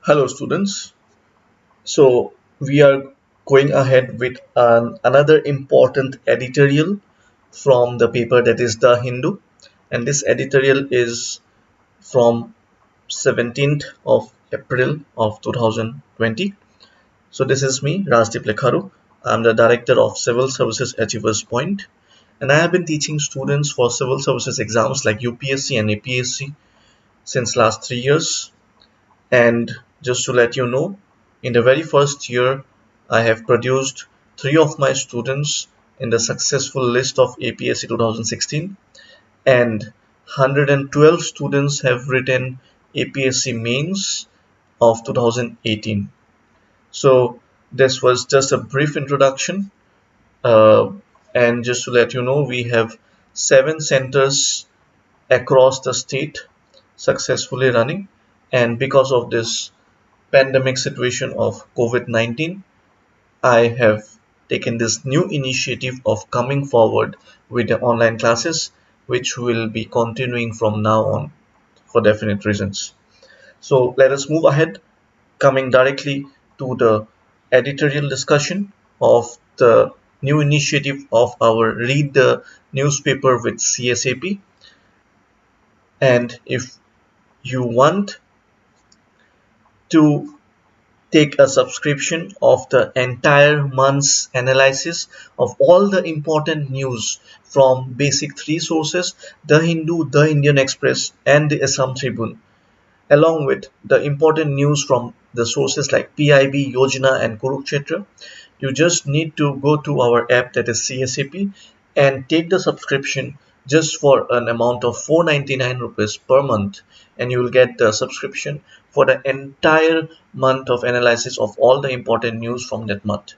Hello students. So we are going ahead with another important editorial from the paper, that is The Hindu, and this editorial is from 17th of April of 2020. So this is me, Rajdeep Lekharu. I'm the director of Civil Services Achievers Point, and I have been teaching students for civil services exams like UPSC and APSC since last 3 years. And just to let you know, in the very first year, I have produced three of my students in the successful list of APSC 2016, and 112 students have written APSC mains of 2018. So this was just a brief introduction, uh, and just to let you know, we have 7 centers across the state successfully running, and because of this pandemic situation of COVID-19, I have taken this new initiative of coming forward with the online classes, which will be continuing from now on for definite reasons. So let us move ahead, coming directly to the editorial discussion of the new initiative of our Read the Newspaper with CSAP. And if you want to take a subscription of the entire month's analysis of all the important news from basic three sources: The Hindu, The Indian Express, and the Assam Tribune, along with the important news from the sources like PIB, Yojana, and Kurukshetra. You just need to go to our app, that is CSAP, and take the subscription just for an amount of 499 rupees per month, and you will get the subscription for the entire month of analysis of all the important news from that month.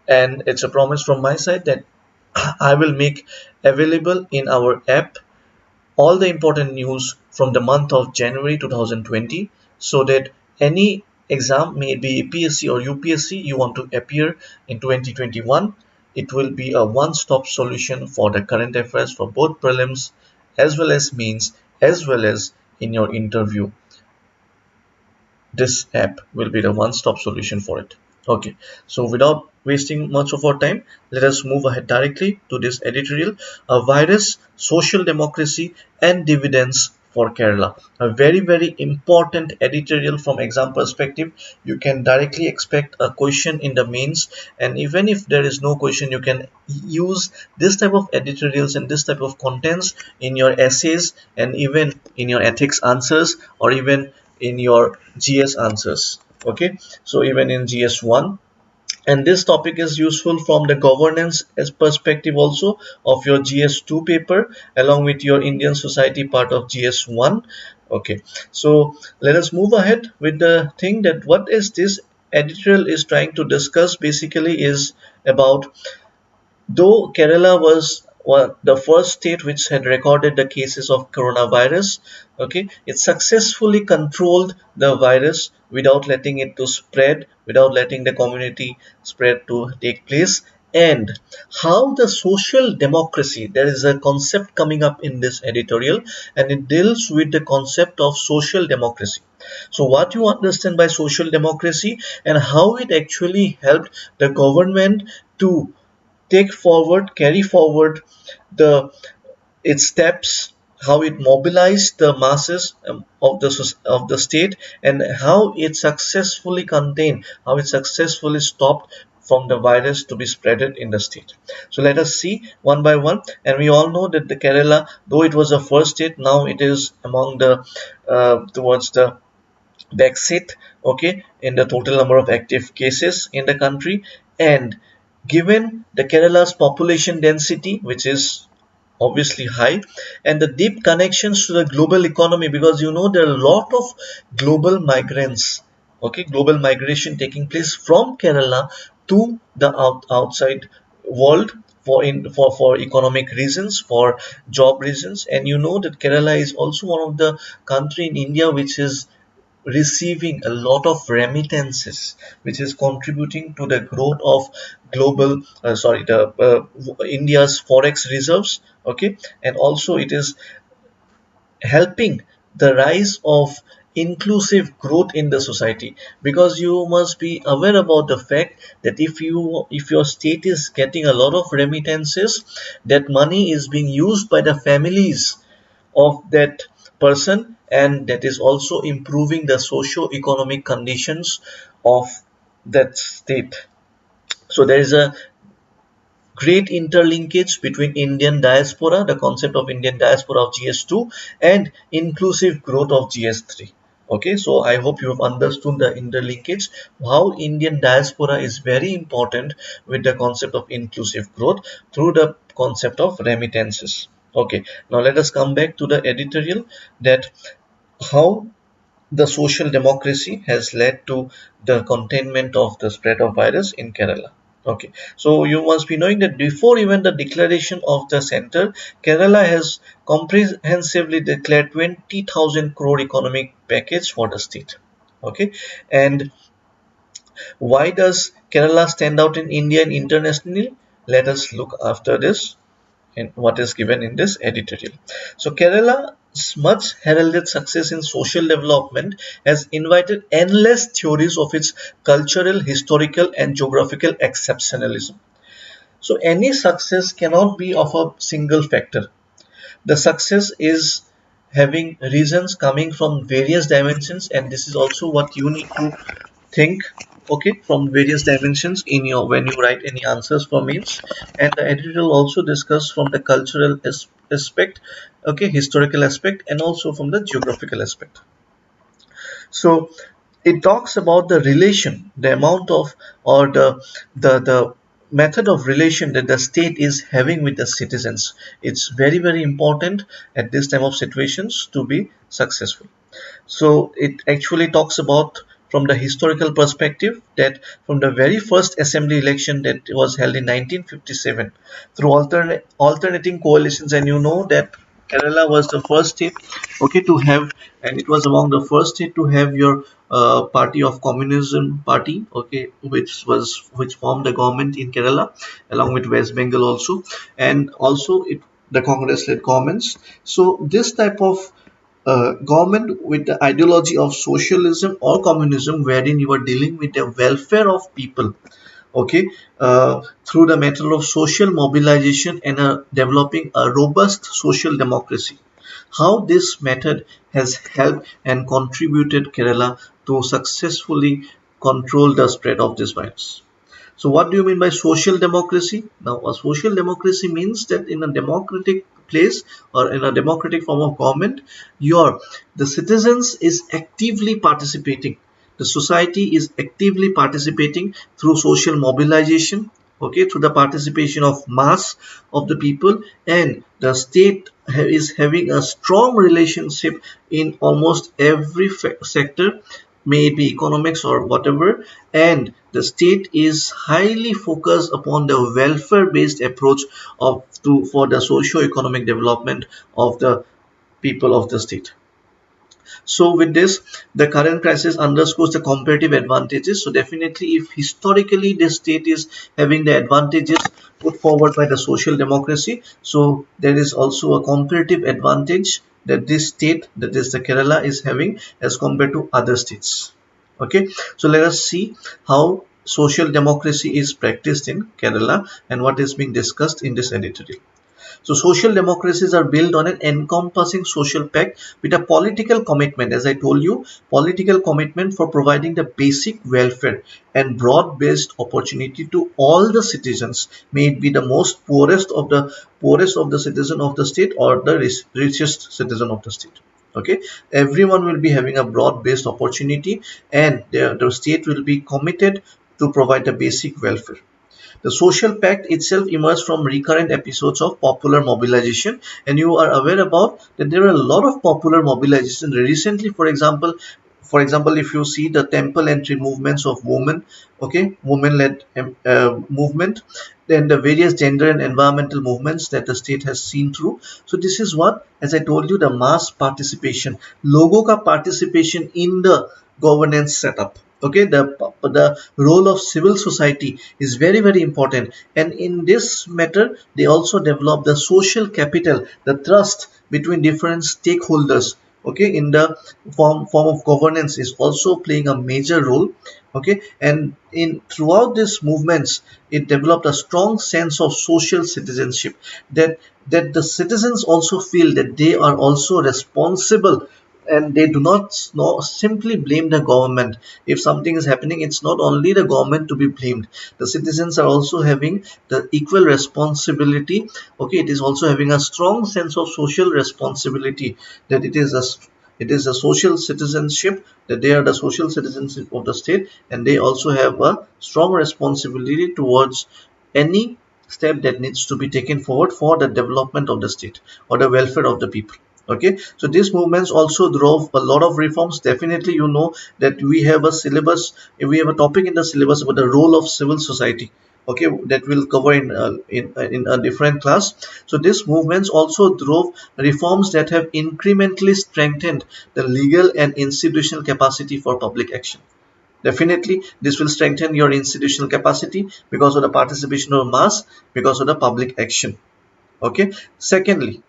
And it's a promise from my side that I will make available in our app all the important news from the month of January 2020, so that any exam, may it be APSC or UPSC, you want to appear in 2021, it will be a one-stop solution for the current affairs for both prelims as well as mains as well as in your interview. This app will be the one-stop solution for it. Okay, so without wasting much of our time, let us move ahead directly to this editorial: a virus, social democracy, and dividends for Kerala. A very important editorial from exam perspective. You can directly expect a question in the mains, and even if there is no question, you can use this type of editorials and this type of contents in your essays, and even in your ethics answers, or even in your GS answers. Okay, so even in GS1, and this topic is useful from the governance as perspective also of your GS2 paper, along with your Indian society part of GS1. Okay, so let us move ahead with the thing that what is this editorial is trying to discuss. Basically is about, though Kerala was the first state which had recorded the cases of coronavirus, okay, it successfully controlled the virus without letting it to spread, without letting the community spread to take place. And how the social democracy, there is a concept coming up in this editorial, and it deals with the concept of social democracy. So what you understand by social democracy, and how it actually helped the government to carry forward the its steps, how it mobilized the masses of the state, and how it successfully contained, how it successfully stopped from the virus to be spreaded in the state. So let us see one by one. And we all know that the Kerala, though it was the first state, now it is among the towards the backseat, okay, in the total number of active cases in the country. And given the Kerala's population density, which is obviously high, and the deep connections to the global economy, because you know there are a lot of global migrants, okay, global migration taking place from Kerala to the outside world for economic reasons, for job reasons. And you know that Kerala is also one of the country in India which is receiving a lot of remittances, which is contributing to the growth of global sorry the India's forex reserves. Okay, and also it is helping the rise of inclusive growth in the society, because you must be aware about the fact that if your state is getting a lot of remittances, that money is being used by the families of that person, and that is also improving the socio-economic conditions of that state. So there is a great interlinkage between Indian diaspora, the concept of Indian diaspora of GS2, and inclusive growth of GS3. Okay, so I hope you have understood the interlinkage, how Indian diaspora is very important with the concept of inclusive growth through the concept of remittances. Okay, now let us come back to the editorial, that how the social democracy has led to the containment of the spread of virus in Kerala. Okay, so you must be knowing that before even the declaration of the center, Kerala has comprehensively declared 20,000 crore economic package for the state. Okay, and why does Kerala stand out in India and internationally? Let us look after this in what is given in this editorial. So Kerala's much heralded success in social development has invited endless theories of its cultural, historical, and geographical exceptionalism. So any success cannot be of a single factor. The success is having reasons coming from various dimensions, and this is also what you need to think, okay, from various dimensions in your when you write any answers for mains. And the editor will also discuss from the cultural aspect, okay, historical aspect, and also from the geographical aspect. So it talks about the relation, the amount of, or the method of relation that the state is having with the citizens. It's very, very important at this time of situations to be successful. So it actually talks about from the historical perspective that from the very first assembly election that was held in 1957 through alternating coalitions, and you know that Kerala was the first state, okay, to have, and it was among the first state to have your party of communism party, okay, which formed the government in Kerala along with West Bengal also, and also it the Congress led governments. So this type of government with the ideology of socialism or communism, wherein you are dealing with the welfare of people, okay, through the method of social mobilization and developing a robust social democracy. How this method has helped and contributed Kerala to successfully control the spread of this virus. So what do you mean by social democracy? Now, a social democracy means that in a democratic place or in a democratic form of government, the citizens is actively participating. The society is actively participating through social mobilization, okay, through the participation of mass of the people, and the state is having a strong relationship in almost every sector, may it be economics or whatever, and the state is highly focused upon the welfare based approach of to for the socio-economic development of the people of the state. So with this, the current crisis underscores the comparative advantages. So definitely, if historically the state is having the advantages put forward by the social democracy, so there is also a comparative advantage that this state, that is the Kerala, is having as compared to other states. Okay, so let us see how social democracy is practiced in Kerala and what is being discussed in this editorial. So social democracies are built on an encompassing social pact with a political commitment, as I told you, political commitment for providing the basic welfare and broad-based opportunity to all the citizens, may it be the most poorest of the citizen of the state or the richest citizen of the state. Okay, everyone will be having a broad-based opportunity, and the state will be committed to provide the basic welfare. The social pact itself emerged from recurrent episodes of popular mobilization, and you are aware about that there are a lot of popular mobilization recently. For example, if you see the temple entry movements of women, okay, women-led movement, then the various gender and environmental movements that the state has seen through. So this is what, as I told you, the mass participation, logo ka participation in the governance setup. Okay, the role of civil society is very, very important, and in this matter they also develop the social capital, the trust between different stakeholders, okay, in the form of governance is also playing a major role, okay. And in throughout these movements, it developed a strong sense of social citizenship, that the citizens also feel that they are also responsible, and they do not simply blame the government. If something is happening, it's not only the government to be blamed. The citizens are also having the equal responsibility, okay. It is also having a strong sense of social responsibility, that it is a social citizenship, that they are the social citizens of the state, and they also have a strong responsibility towards any step that needs to be taken forward for the development of the state or the welfare of the people. Okay, so these movements also drove a lot of reforms. Definitely, you know that we have a syllabus, we have a topic in the syllabus about the role of civil society, okay, that we'll cover in a different class. So these movements also drove reforms that have incrementally strengthened the legal and institutional capacity for public action. Definitely, this will strengthen your institutional capacity because of the participation of mass, because of the public action. Okay. Secondly,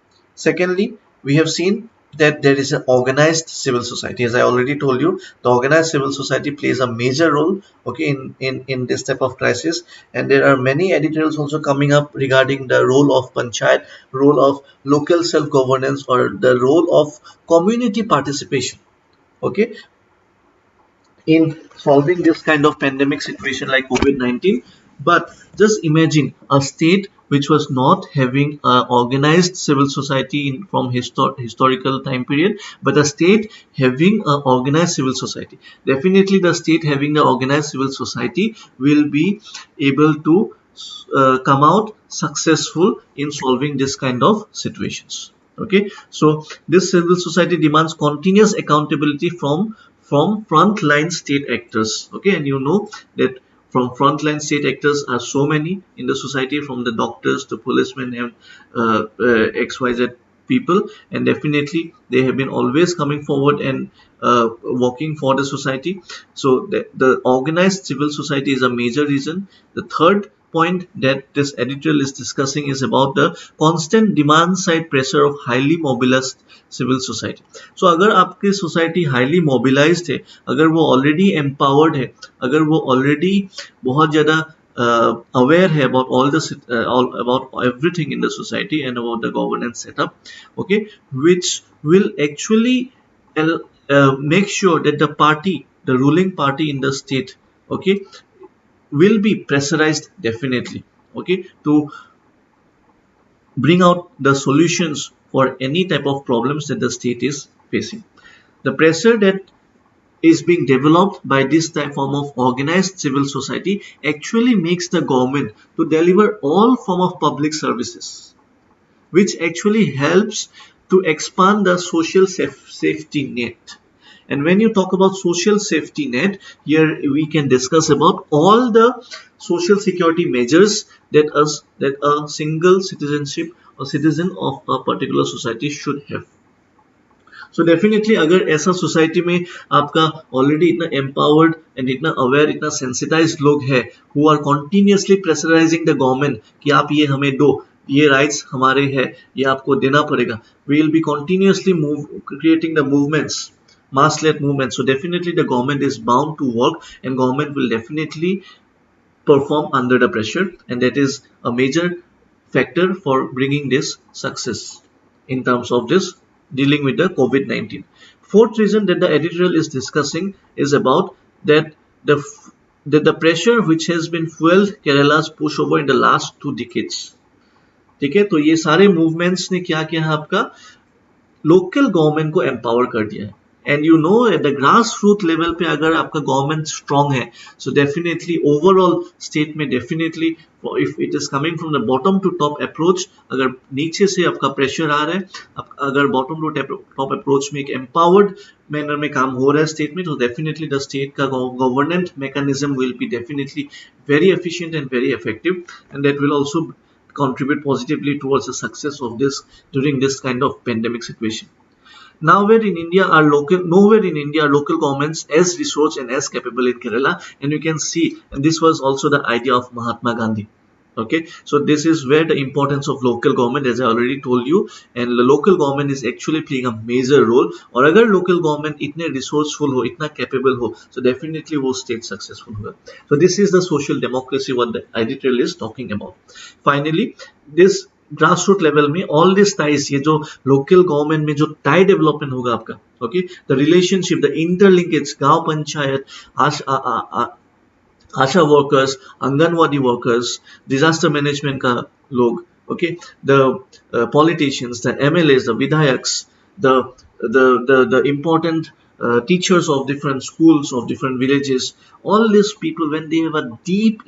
we have seen that there is an organized civil society. As I already told you, the organized civil society plays a major role, okay, in this type of crisis. And there are many editorials also coming up regarding the role of panchayat, role of local self-governance, or the role of community participation, okay, in solving this kind of pandemic situation like COVID-19. But just imagine a state which was not having an organized civil society from historical time period, but a state having an organized civil society. Definitely, the state having the organized civil society will be able to come out successful in solving this kind of situations. Okay, so this civil society demands continuous accountability from frontline state actors. Okay, and you know that from frontline state actors are so many in the society, from the doctors to policemen and XYZ people, and definitely they have been always coming forward and working for the society. So the organized civil society is a major reason. The third point that this editorial is discussing is about the constant demand side pressure of highly mobilized civil society. So अगर आपकी society highly mobilized है, अगर वो already empowered है, अगर वो already बहुत ज़्यादा aware है about all about everything in the society and about the governance setup, okay, which will actually make sure that the ruling party in the state, okay, will be pressurized definitely, okay, to bring out the solutions for any type of problems that the state is facing. The pressure that is being developed by this type form of organized civil society actually makes the government to deliver all form of public services, which actually helps to expand the social safety net. And when you talk about social safety net, here we can discuss about all the social security measures that a single citizenship or citizen of a particular society should have. So definitely अगर ऐसा society में आपका already इतना empowered and इतना aware, इतना sensitise लोग हैं who are continuously pressurising the government कि आप ये हमें दो, ये राइट्स हमारे हैं, ये आपको देना पड़ेगा, we will be continuously move creating the movements, mass led movement. So definitely the government is bound to work, and government will definitely perform under the pressure, and that is a major factor for bringing this success in terms of this dealing with the COVID-19. Fourth reason that the editorial is discussing is about that the pressure which has been fueled Kerala's pushover in the last 2 decades. ठीक है, तो ये सारे movements ने क्या किया है, आपका लोकल गवर्नमेंट को एम्पावर कर दिया है. And you know at the grass root level पे अगर आपका गवर्नमेंट स्ट्रांग है, सो डेफिनेटली ओवरऑल स्टेट में definitely if it is coming from the bottom to top approach, अगर नीचे से आपका प्रेशर आ रहा है, अगर बॉटम टू टॉप अप्रोच में एक एम्पावर्ड मैनर में काम हो रहा है स्टेट में, तो डेफिनेटली द स्टेट का government mechanism will be definitely very efficient and very effective, and that will also contribute positively towards the success of this during this kind of pandemic situation. Nowhere in India are local governments as resourced and as capable in Kerala, and you can see, and this was also the idea of Mahatma Gandhi. Okay, so this is where the importance of local government, as I already told you, and the local government is actually playing a major role. और अगर local government इतने resourceful हो, इतना capable हो, so definitely वो state successful होगा. So this is the social democracy what the editorial is talking about. Finally, this grassroot level में all this ties, ये जो लोकल गवर्नमेंट में जो टाई डेवलपमेंट होगा आपका, okay, the relationship, the interlinkage, गांव panchayat, ASHA workers, anganwadi workers, disaster management का लोग, okay, the politicians, the MLAs, the विधायक्स, the important teachers of different schools of different villages, all these people when they have a deep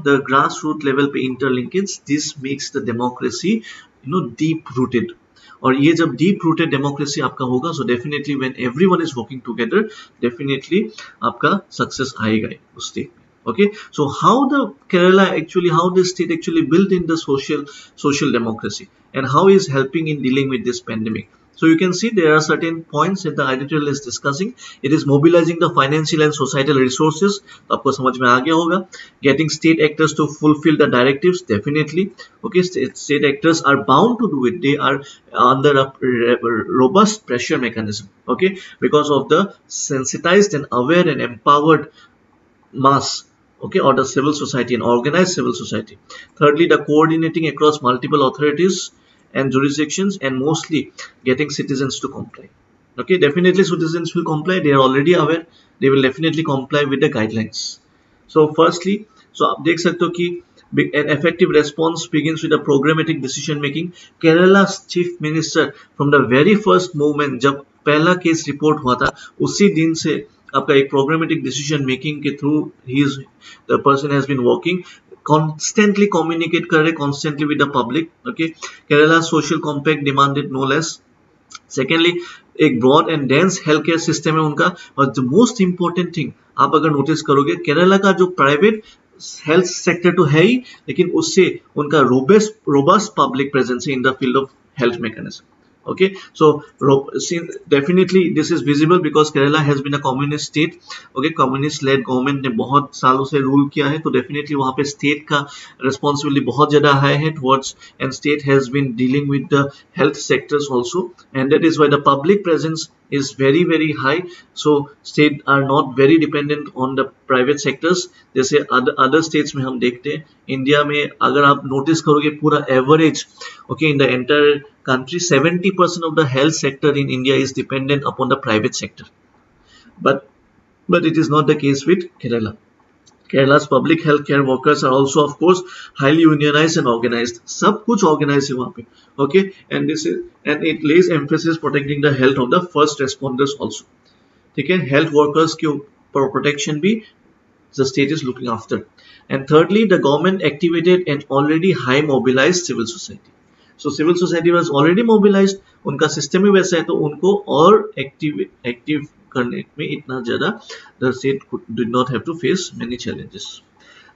the grassroots level पे interlinkage, this makes the democracy deep rooted. और ये जब deep rooted democracy आपका होगा, so definitely when everyone is working together, definitely आपका success आएगा उस state में. Okay, so how the Kerala actually, how this state actually built in the social democracy, and how is helping in dealing with this pandemic. So you can see there are certain points that the editorial is discussing. It is mobilizing the financial and societal resources. आपको समझ में आ गया होगा. Getting state actors to fulfill the directives, definitely. Okay, state actors are bound to do it. They are under a robust pressure mechanism. Okay, because of the sensitized and aware and empowered mass. Okay, or the civil society and organized civil society. Thirdly, the coordinating across multiple authorities and jurisdictions, and mostly getting citizens to comply. Okay, definitely citizens will comply. They are already aware. They will definitely comply with the guidelines. So firstly, so आप देख सकते हो कि an effective response begins with a programmatic decision making. Kerala's chief minister from the very first moment जब पहला case report हुआ था, उसी दिन से आपका एक programmatic decision making के through the person has been working, constantly communicate कर रहे, constantly with the public. Okay, Kerala social compact demanded no less. Secondly, एक broad and dense healthcare system है उनका, और the most important thing आप अगर notice करोगे, केरला का जो प्राइवेट हेल्थ सेक्टर तो है ही, लेकिन उससे उनका रोबस्ट पब्लिक प्रेजेंस है in the field of health mechanism. Okay, so definitely this is visible because Kerala has been a communist state. Okay, communist led government ने बहुत सालों से रूल किया है, तो definitely वहाँ पे state का responsibility बहुत ज़्यादा high है towards, and state has been dealing with the health sectors also, and that is why the public presence is very very high. So state are not very dependent on the private sectors जैसे other states में हम देखते हैं. India में अगर आप notice करोगे पूरा average, okay, in the entire country 70% of the health sector in India is dependent upon the private sector, but it is not the case with Kerala. Kerala's public healthcare workers are also of course highly unionized and organized. सब कुछ organized है वहाँ पे. Okay, and it lays emphasis protecting the health of the first responders also. ठीक है, health workers की protection भी the state is looking after. And thirdly, the government activated an already high mobilized civil society. So civil society was already mobilized, उनका system ही वैसा है, तो उनको और एक्टिव करने में इतना ज़्यादा the state did not have to face many challenges.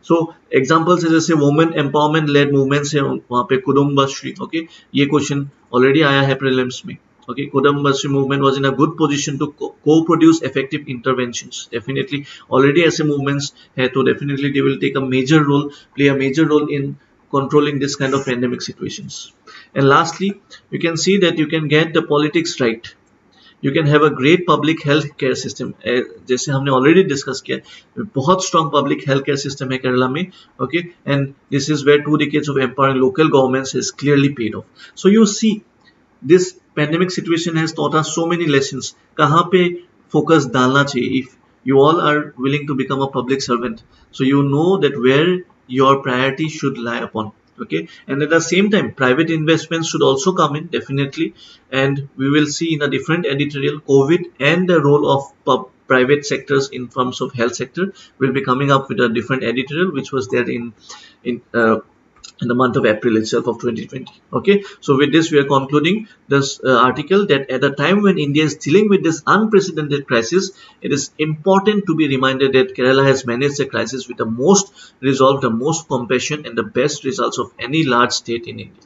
So examples है जैसे women empowerment led movements है वहाँ पे कुटुंबश्री. Okay, ये क्वेश्चन ऑलरेडी आया है prelims में. Okay, कुटुंबश्री movement was in a good position to co-produce effective interventions. Definitely already ऐसे movements है, तो definitely they will take a major role, play a major role in controlling this kind of pandemic situations. And lastly, you can see that you can get the politics right. You can have a great public health care system. जैसे हमने already discuss किया, बहुत strong public health care system है केरला में. Okay, and this is where 2 decades of empowering local governments has clearly paid off. So you see, this pandemic situation has taught us so many lessons. कहाँ पे focus डालना चाहिए? If you all are willing to become a public servant, so you know that where your priority should lie upon. Okay, and at the same time private investments should also come in, definitely, and we will see in a different editorial COVID and the role of private sectors in terms of health sector. Will be coming up with a different editorial which was there in the month of April itself of 2020. Okay, so with this we are concluding this article that at a time when India is dealing with this unprecedented crisis, it is important to be reminded that Kerala has managed the crisis with the most resolve, the most compassion, and the best results of any large state in India.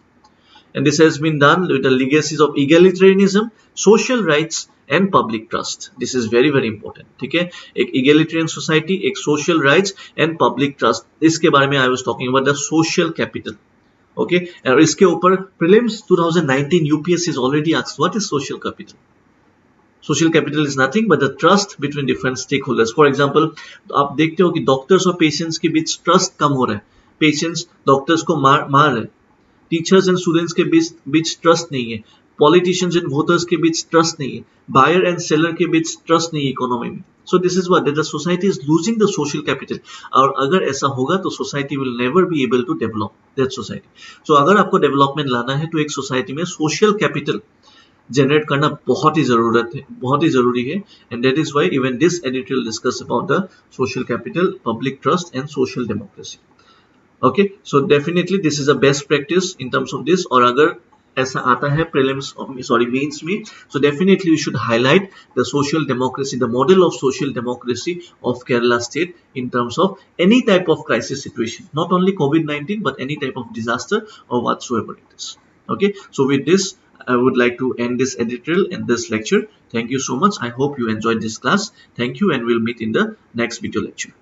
And this has been done with the legacies of egalitarianism, social rights, and public trust. This is very very important. ठीक है, एक egalitarian society, एक social rights and public trust, इसके बारे में I was talking about the social capital. Okay, और इसके ऊपर prelims 2019 UPSC is already asked what is social capital. Social capital is nothing but the trust between different stakeholders. For example, आप देखते हो कि डॉक्टर्स और patients के बीच trust कम हो रहा है. पेशेंट्स डॉक्टर्स को मार रहे. टीचर्स एंड स्टूडेंट्स के बीच ट्रस्ट नहीं है. पॉलिटिशियंस एंड वोटर्स के बीच ट्रस्ट नहीं है. बायर एंड सेलर के बीच ट्रस्ट नहीं है इकोनॉमी में. So this is what the society is losing the social capital. और अगर ऐसा होगा तो society will never be able to develop that society. So अगर आपको डेवलपमेंट लाना है तो एक सोसाइटी में सोशल कैपिटल जनरेट करना बहुत ही जरूरत है, बहुत ही जरूरी है. And that is why even this editorial discuss about the social capital, public trust and social democracy. Okay, so definitely this is a best practice in terms of this. और अगर ऐसा आता है प्रीलिम्स सॉरी मेंस में, so definitely we should highlight the social democracy, the model of social democracy of Kerala state in terms of any type of crisis situation, not only COVID-19 but any type of disaster or whatsoever it is. Okay, so with this I would like to end this editorial and this lecture. Thank you so much. I hope you enjoyed this class. Thank you, and we'll meet in the next video lecture.